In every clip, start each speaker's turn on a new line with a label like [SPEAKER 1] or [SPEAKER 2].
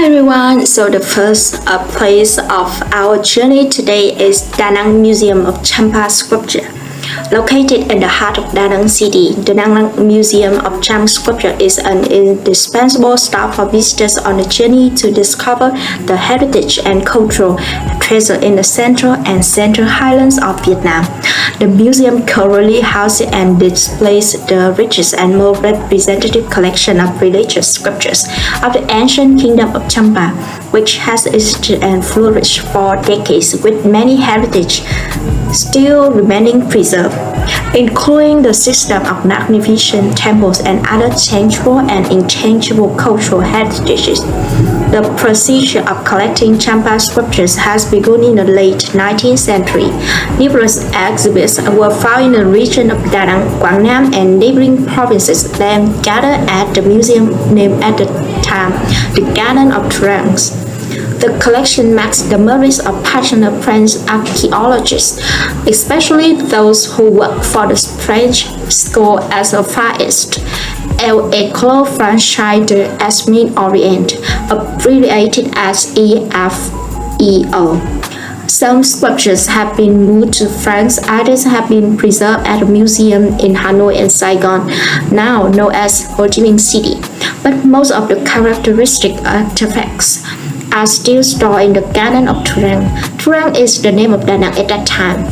[SPEAKER 1] Hi everyone, so the first place of our journey today is DaNang Museum of Champa Sculpture. Located in the heart of DaNang City, the DaNang Museum of Champa Sculpture is an indispensable stop for visitors on a journey to discover the heritage and cultural treasure in the central and central highlands of Vietnam. The museum currently houses and displays the richest and most representative collection of religious sculptures of the ancient kingdom of Champa, which has existed and flourished for decades with many heritage still remaining preserved, including the system of magnificent temples and other tangible and intangible cultural heritages. The procedure of collecting Champa sculptures has begun in the late 19th century. Numerous exhibits were found in the region of Da Nang, Quảng Nam, and neighboring provinces, then gathered at the museum named at the time the Garden of Truanks. The collection marks the merits of passionate French archaeologists, especially those who work for the French school as a Far East, École Française de l'Espagne Orient, abbreviated as EFEO. Some sculptures have been moved to France, others have been preserved at a museum in Hanoi and Saigon, now known as Ho Chi Minh City, but most of the characteristic artifacts are still stored in the Garden of Truanks. Truanks is the name of Da Nang at that time.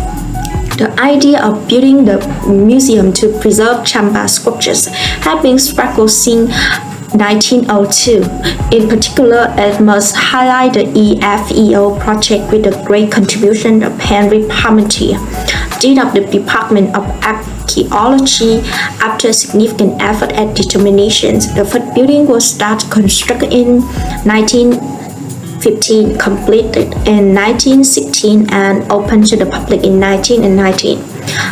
[SPEAKER 1] The idea of building the museum to preserve Champa sculptures had been struggled since 1902. In particular, it must highlight the EFEO project with the great contribution of Henry Parmentier, Dean of the Department of Archaeology. After significant effort and determination, the first building was started constructed in 1915, completed in 1916, and opened to the public in 1919.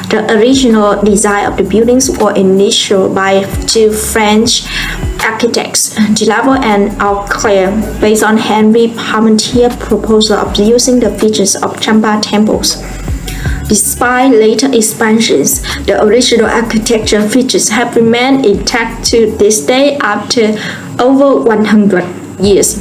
[SPEAKER 1] The original design of the buildings was initiated by two French architects, Delavaux and Auclair, based on Henry Parmentier's proposal of using the features of Champa temples. Despite later expansions, the original architecture features have remained intact to this day after over 100 years.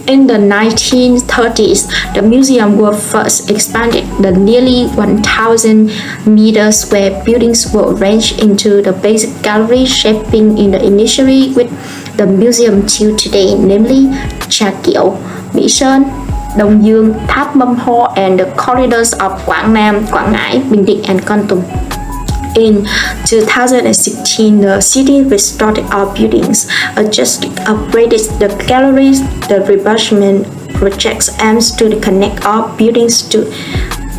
[SPEAKER 1] In the 1930s, the museum was first expanded. The nearly 1,000 meter square buildings were arranged into the basic gallery, shaping in the initially with the museum till today, namely Trà Kiệu, Mỹ Sơn, Đông Dương, Tháp Mâm Ho, and the corridors of Quảng Nam, Quảng Ngãi, Bình Định, and Kon Tum. In 2016, the city restored all buildings, adjusted, upgraded the galleries. The refurbishment project aims to connect all buildings to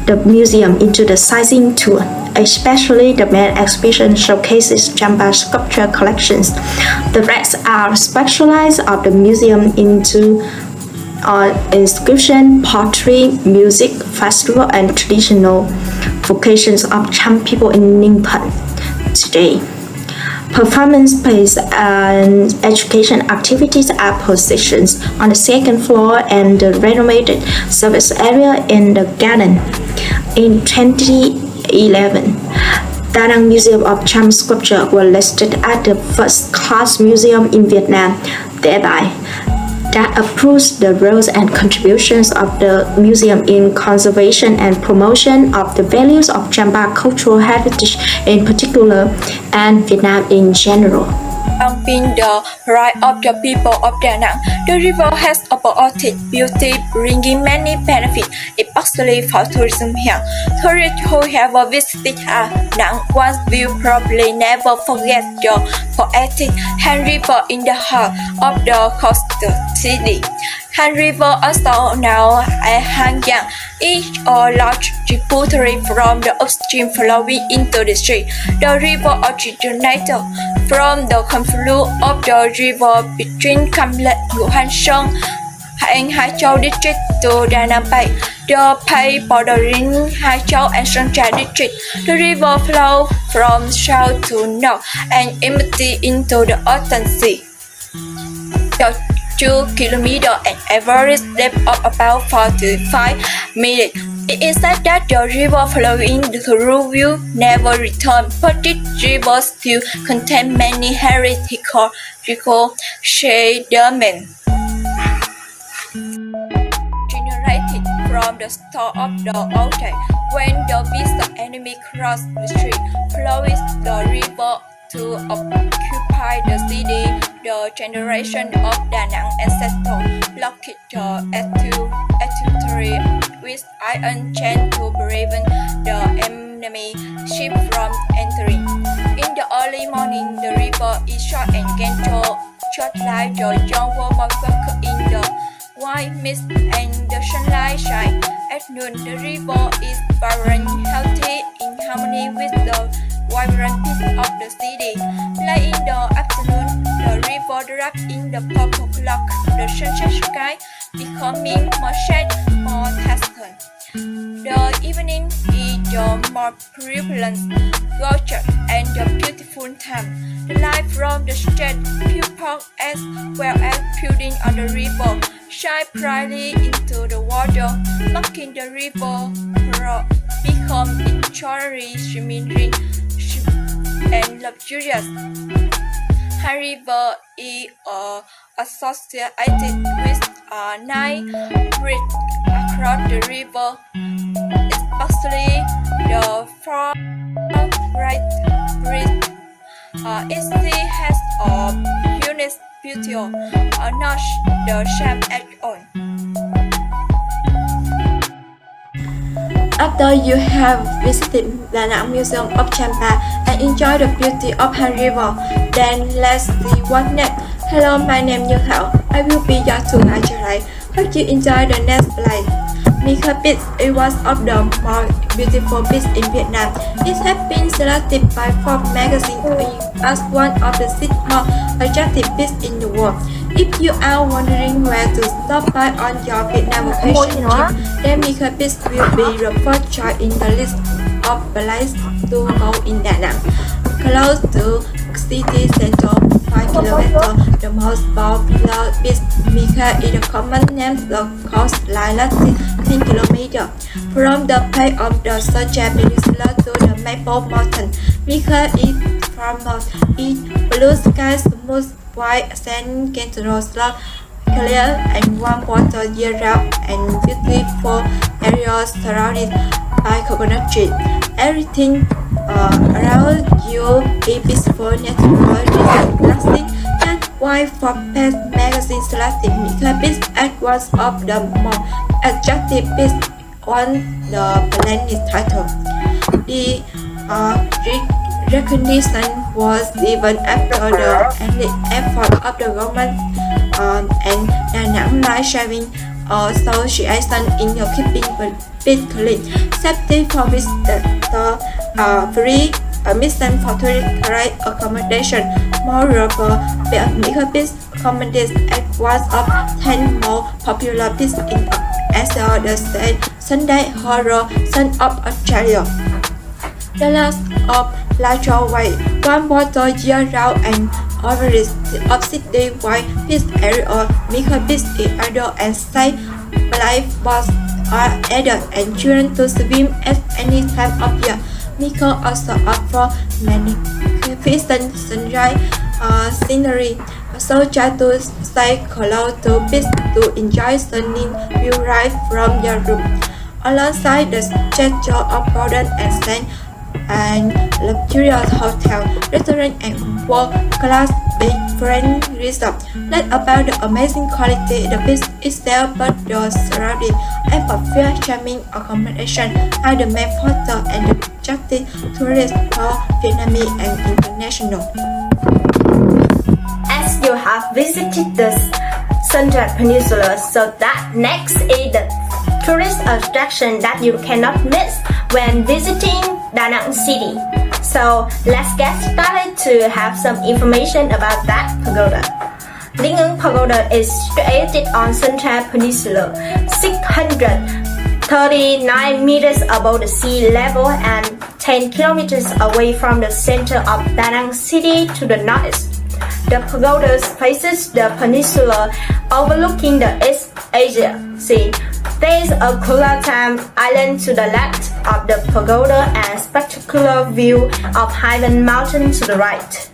[SPEAKER 1] the museum into the sightseeing tour. Especially the main exhibition showcases Champa sculpture collections. The rest are specialized of the museum into inscription, pottery, music, festival, and traditional vocations of Cham people in Ningphen today. Performance-based and education activities are positioned on the second floor and the renovated service area in the garden. In 2011, Da Nang Museum of Champa Sculpture was listed as the first-class museum in Vietnam, thereby that approves the roles and contributions of the museum in conservation and promotion of the values of Champa cultural heritage in particular and Vietnam in general.
[SPEAKER 2] Being the right of the people of Da Nang, the river has a poetic beauty, bringing many benefits, especially for tourism here. Tourists who have visited Da Nang once will probably never forget the poetic Han River in the heart of the coastal city. Han River, also known as Han Giang, is a large tributary from the upstream flowing into the sea. The river originated from the confluence of the river between Cam Lệ, Ngũ Hành Sơn, and Hai Châu district to Da Nang Bay, the bay bordering Hai Châu and Sơn Trà district. The river flows from south to north and empties into the open sea. The 2 kilometers and average depth of about 45 meters. It is said that the river flowing through will never return, but this river still contains many heretical sediments. generated from the start of the attack. When the visa enemy crossed the street, flowed the river to occupy the city. The generation of DaNang ancestors blocked the estuary with iron chains to prevent the enemy ship from entering. In the early morning, the river is short and gentle, just like the young woman walking in the white mist and the sunlight shine. At noon, the river is vibrant, healthy, in harmony with the vibrant peace of the city. Late in the afternoon, the river wraps in the purple cloud, the sunset sky becoming more shade, more tasteless. The evening is the more prevalent, gorgeous, and the beautiful time. The light from the street, people as well as buildings on the river shine brightly into the water, making the river become entirely shimmering and luxurious. High River is associated with a night bridge across the river, especially the Fort Wright Bridge. It still has a unique beauty, not the same at all.
[SPEAKER 3] After you have visited DaNang Museum of Champa and enjoyed the beauty of Han River, then let's see what next. Hello, my name is Thảo. I will be your tour guide today. Hope you enjoy the next place. Mika Beach is one of the more beautiful beaches in Vietnam. It has been selected by Forbes magazine as one of the 6 most attractive beaches in the world. If you are wondering where to stop by on your Vietnam vacation trip, then Mika Beach will be the first choice in the list of places to go in Da Nang. Close to city center, 5 km, the most popular beach, Mika is the common name. The coastline lasts 10 km. From the peak of the Sunshine Peninsula to the Maple Mountain, Mika is famous. Its blue sky, smooth white sand, gentle slope, clear and warm water year-round, and beautiful areas surrounded by coconut trees. Everything around you is peaceful, natural, relaxing. That's why Forbes magazine selected Mika Beach as one of the most attractive beaches on the planet title. The recognition was given after the effort of the government and DaNang Life Saving Association in keeping the beach clean. Safety for visitors, free admission for tourist correct accommodation. Moreover, Mika Beach accommodates at one of 10 more popular beaches in Asia, the state Sunday Horror Sun of Australia. The last of larger way, warm water year-round and overreach of city-wide beach area. Mika Beach is outdoor and safe. Lifeguards are added and children to swim at any time of year. Mika also offers magnificent sunrise scenery, so try to stay close to beach to enjoy stunning view right from your room. Alongside the stretcher of golden and sand and luxurious hotel, restaurant and world-class beachfront resort. Not about the amazing quality the beach itself, but the surrounding atmosphere, charming accommodation are the main factor and the attractive tourists for Vietnamese and international.
[SPEAKER 1] As you have visited the Central Peninsula, so that next is the tourist attraction that you cannot miss when visiting DaNang City. So let's get started to have some information about that pagoda. DaNang Pagoda is situated on Central Peninsula, 639 meters above the sea level and 10 kilometers away from the center of DaNang City to the northeast. The pagoda faces the peninsula overlooking the East Asia See, there is a Kulatam island to the left of the pagoda and spectacular view of Highland Mountain to the right.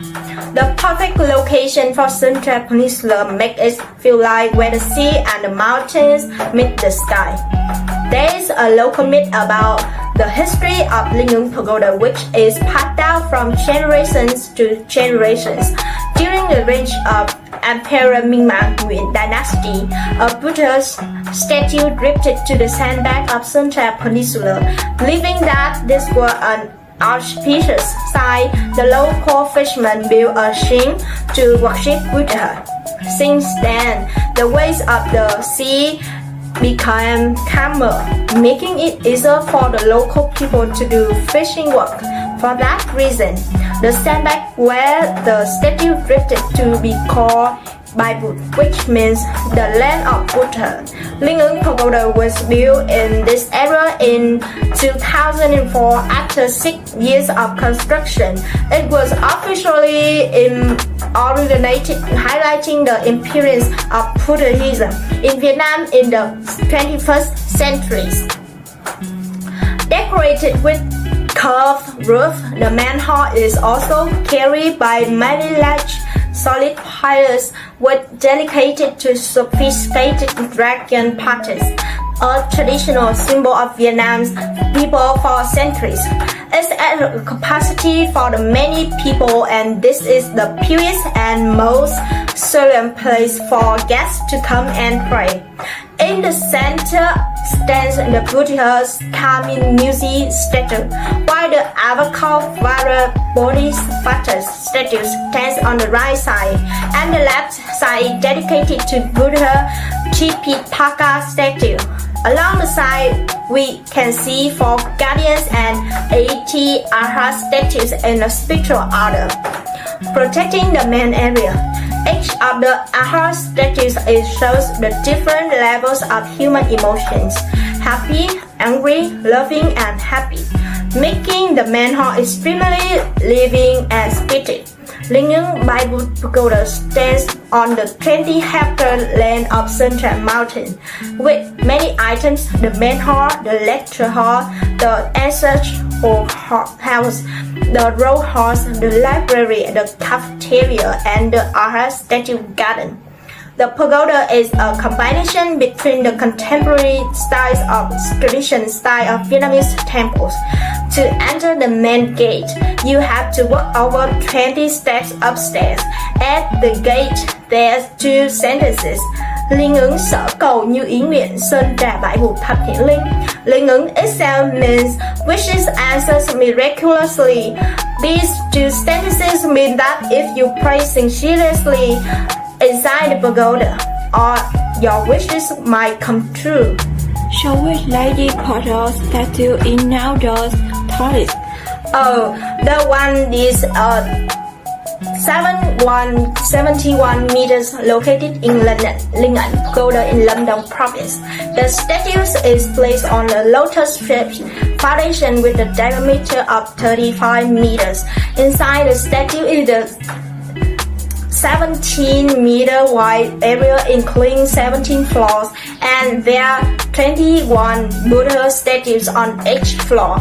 [SPEAKER 1] The perfect location for Central Peninsula makes it feel like where the sea and the mountains meet the sky. There is a local myth about the history of Linh Pagoda, which is passed down from generations to generations. During the reign of Emperor Mingmang in Dynasty, a Buddha's statue drifted to the sandbank of Central Peninsula. Believing that this was an auspicious sign, the local fishermen built a shrine to worship Buddha. Since then, the waves of the sea became calmer, making it easier for the local people to do fishing work. For that reason, the sandbank where the statue drifted to be called Baibu, which means the land of Buddha. Linh Pagoda was built in this area in 2004 after 6 years of construction. It was officially originated, highlighting the appearance of Buddhism in Vietnam in the 21st century. Decorated with curved roof, the main hall is also carried by many large solid pillars with dedicated to sophisticated dragon patterns, a traditional symbol of Vietnam's people for centuries. It's at a capacity for the many people, and this is the purest and most solemn place for guests to come and pray. In the center stands the Buddha's Kami Music statue, while the Avatar Bodhisattva statue stands on the right side, and the left side dedicated to Buddha Tipitaka statue. Along the side, we can see 4 guardians and 80 Arhat statues in a spiritual order, protecting the main area. Each of the Arhat statues shows the different levels of human emotions: happy, angry, loving, and happy, making the main hall extremely living and spirited. Linh Pagoda stands on the 20-hectare land of Central Mountain, with many items: the main hall, the lecture hall, the ancestral house, the row house, the library, the cafeteria, and the Arhat statue garden. The pagoda is a combination between the contemporary styles of traditional style of Vietnamese temples. To enter the main gate, you have to walk over 20 steps upstairs. At the gate, there's 2 sentences. Linh ứng sở cầu như ý nguyện, sơn trà bãi bụt thập hiển linh. Linh ứng itself means wishes answers miraculously. These 2 sentences mean that if you pray sincerely inside the pagoda, all your wishes might come true.
[SPEAKER 2] So which lady Pagoda statue in outdoors tourist?
[SPEAKER 1] Oh, the one is 71 meters located in Linh Pagoda in Lâm Đồng province. The statue is placed on a lotus-shaped foundation with a diameter of 35 meters. Inside the statue is the 17-meter wide area including 17 floors, and there are 21 Buddha statues on each floor.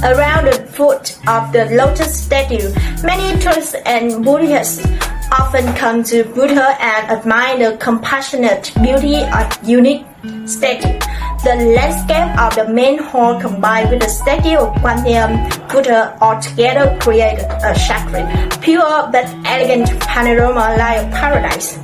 [SPEAKER 1] Around the foot of the lotus statue, many tourists and Buddhists often come to Buddha and admire the compassionate beauty of unique statue. The landscape of the main hall combined with the statue of Guanyin Buddha altogether create a sacred, pure but elegant panorama like a paradise.